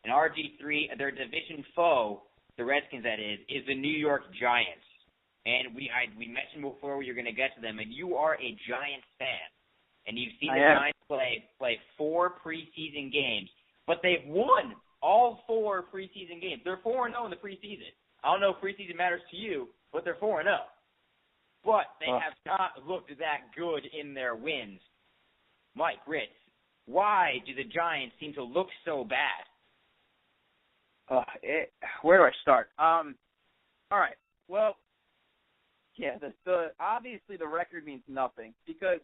And RG3, their division foe, the Redskins that is the New York Giants. And we mentioned before we were going to get to them, and you are a Giants fan. And you've seen the Giants play 4 preseason games, but they've won all 4 preseason games. They're 4-0 in the preseason. I don't know if preseason matters to you, but they're 4-0. But they have not looked that good in their wins. Mike, Ritz, why do the Giants seem to look so bad? Where do I start? All right. Well, yeah, obviously the record means nothing because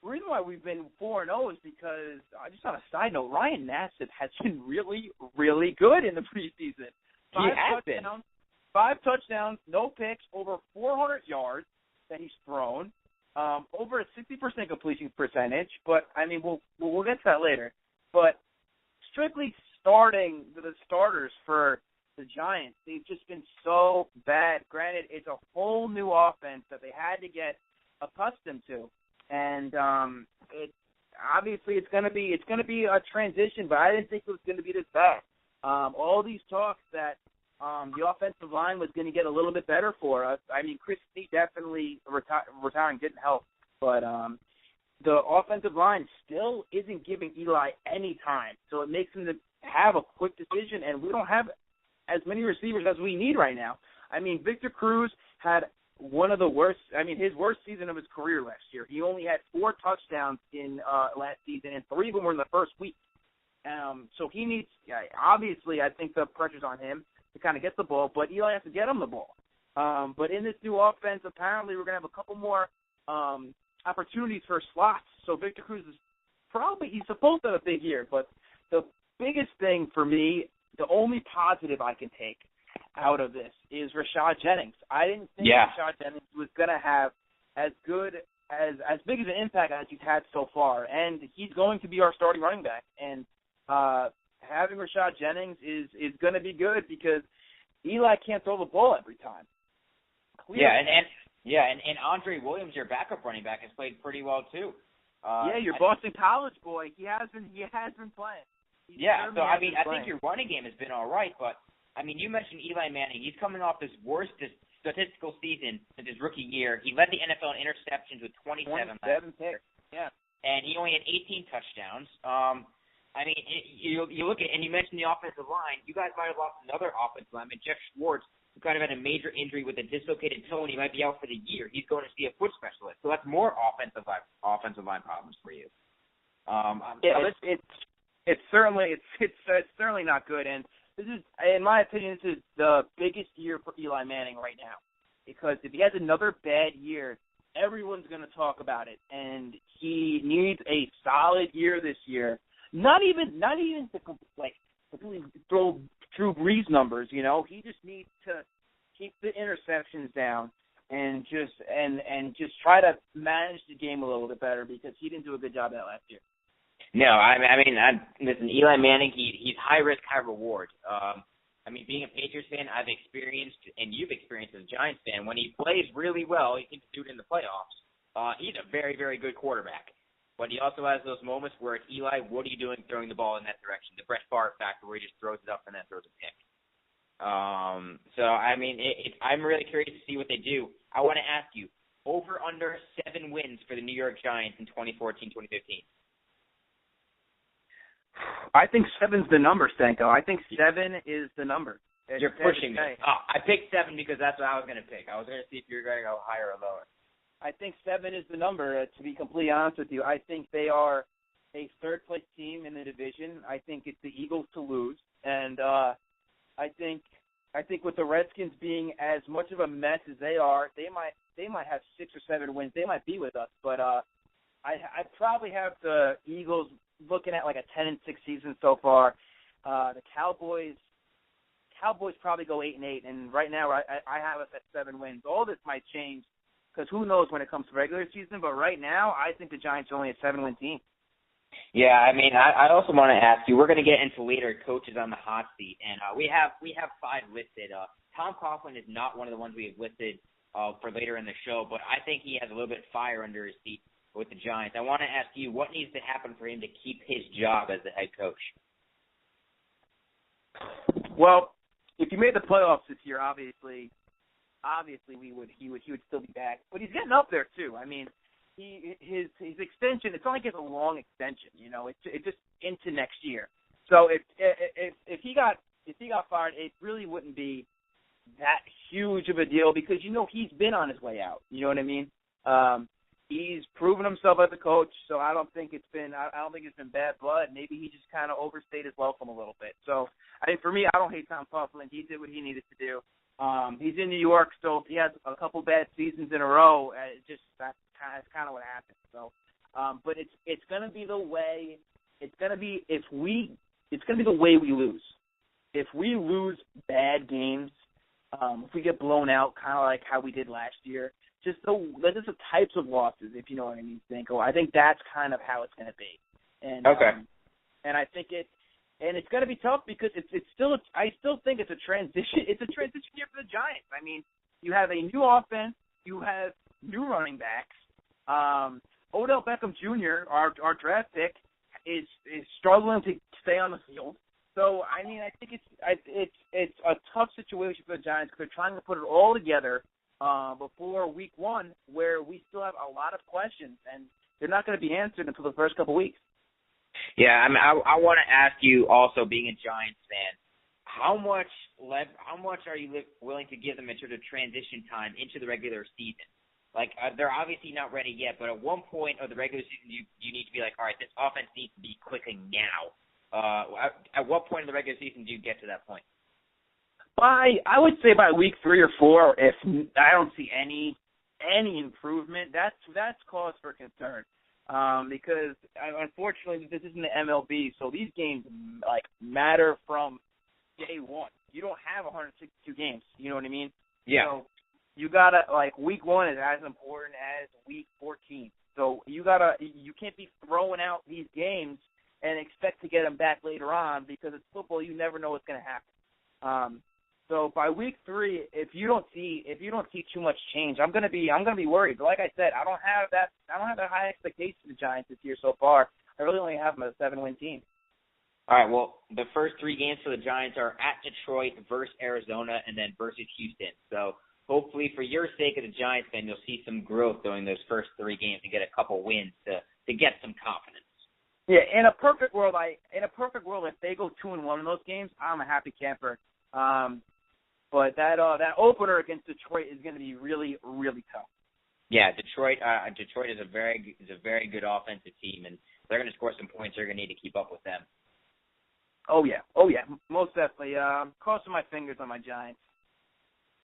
the reason why we've been 4-0 is because, just on a side note, Ryan Nassib has been really, really good in the preseason. 5 touchdowns, no picks, over 400 yards that he's thrown, over a 60% completion percentage. But, I mean, we'll get to that later. But strictly starting the starters for the Giants, they've just been so bad. Granted, it's a whole new offense that they had to get accustomed to. And it's going to be a transition, but I didn't think it was going to be this bad. All these talks that the offensive line was going to get a little bit better for us. I mean, Chris Snead definitely retiring didn't help, but the offensive line still isn't giving Eli any time, so it makes him to have a quick decision, and we don't have as many receivers as we need right now. I mean, Victor Cruz had one of the worst, his worst season of his career last year. He only had 4 touchdowns in last season, and 3 of them were in the first week. So he needs, obviously, I think the pressure's on him to kind of get the ball, but Eli has to get him the ball. But in this new offense, apparently we're going to have a couple more opportunities for slots. So Victor Cruz is he's supposed to have a big year, but the biggest thing for me, the only positive I can take out of this is Rashad Jennings. I didn't think Rashad Jennings was going to have as big of an impact as he's had so far, and he's going to be our starting running back. And having Rashad Jennings is going to be good because Eli can't throw the ball every time. Clearly. And Andre Williams, your backup running back, has played pretty well too. Your Boston College boy, he has been playing. I think your running game has been all right, but I mean, you mentioned Eli Manning. He's coming off his worst statistical season since his rookie year. He led the NFL in interceptions with 27 picks. Yeah. And he only had 18 touchdowns. You look at, and you mentioned the offensive line. You guys might have lost another offensive lineman, Jeff Schwartz, who kind of had a major injury with a dislocated toe, and he might be out for the year. He's going to see a foot specialist. So that's more offensive line problems for you. It's certainly not good, and this is, in my opinion, this is the biggest year for Eli Manning right now, because if he has another bad year, everyone's going to talk about it, and he needs a solid year this year. Not even to completely throw Drew Brees numbers, you know. He just needs to keep the interceptions down and just try to manage the game a little bit better because he didn't do a good job of that last year. No, listen, Eli Manning, he's high risk, high reward. Being a Patriots fan, I've experienced, and you've experienced as a Giants fan, when he plays really well, he can do it in the playoffs. He's a very, very good quarterback. But he also has those moments where it's Eli, what are you doing throwing the ball in that direction? The Brett Favre factor where he just throws it up and then throws a pick. I'm really curious to see what they do. I want to ask you, over under 7 wins for the New York Giants in 2014-2015. I think 7's the number, Stanko. I think 7 is the number. You're pushing me. I picked 7 because that's what I was going to pick. I was going to see if you were going to go higher or lower. I think 7 is the number, to be completely honest with you. I think they are a third-place team in the division. I think it's the Eagles to lose. And I think with the Redskins being as much of a mess as they are, they might have 6 or 7 wins. They might be with us. But I probably have the Eagles looking at like a 10-6 season so far. The Cowboys probably go 8-8, and right now I have us at 7 wins. All this might change because who knows when it comes to regular season, but right now I think the Giants are only a 7-win team. Yeah, I also want to ask you, we're going to get into later coaches on the hot seat, and we have 5 listed. Tom Coughlin is not one of the ones we have listed for later in the show, but I think he has a little bit of fire under his seat with the Giants. I want to ask you, what needs to happen for him to keep his job as the head coach? Well, if you made the playoffs this year, obviously he would still be back. But he's getting up there too. I mean, his extension. It's not like it's a long extension. You know, it's just into next year. So if he got fired, it really wouldn't be that huge of a deal because he's been on his way out. You know what I mean? He's proven himself as a coach, so I don't think it's been bad blood. Maybe he just kind of overstayed his welcome a little bit. So I think for me, I don't hate Tom Coughlin. He did what he needed to do. He's in New York, so he has a couple bad seasons in a row. That's kind of what happened. So, but it's gonna be the way. It's gonna be the way we lose. If we lose bad games, if we get blown out, kind of like how we did last year, just the types of losses, if you know what I mean, Cinco. I think that's kind of how it's going to be. And, okay. And I think it's going to be tough because I still think it's a transition. It's a transition year for the Giants. I mean, you have a new offense, you have new running backs. Odell Beckham Jr., our draft pick, is struggling to stay on the field. So I mean, I think it's a tough situation for the Giants because they're trying to put it all together before week 1, where we still have a lot of questions, and they're not going to be answered until the first couple weeks. Yeah, I mean, I want to ask you also, being a Giants fan, how much are you willing to give them in terms of transition time into the regular season? Like, they're obviously not ready yet, but at one point of the regular season, you need to be like, all right, this offense needs to be clicking now. At what point in the regular season do you get to that point? I would say by week 3 or 4, if I don't see any improvement, that's cause for concern. Because unfortunately this isn't the MLB, so these games matter from day one. You don't have 162 games. You know what I mean? Yeah. So you gotta week 1 is as important as week 14. So you can't be throwing out these games and expect to get them back later on because it's football. You never know what's going to happen. So by week 3, if you don't see too much change, I'm gonna be worried. But like I said, I don't have that high expectation for the Giants this year so far. I really only have them as a 7-win team. All right. Well, the first 3 games for the Giants are at Detroit versus Arizona and then versus Houston. So hopefully, for your sake as a Giants fan, you'll see some growth during those first 3 games and get a couple wins to get some confidence. Yeah. In a perfect world, if they go 2-1 in those games, I'm a happy camper. But that opener against Detroit is going to be really, really tough. Yeah, Detroit is a very good offensive team, and they're going to score some points. They're going to need to keep up with them. Oh yeah, most definitely. Crossing my fingers on my Giants.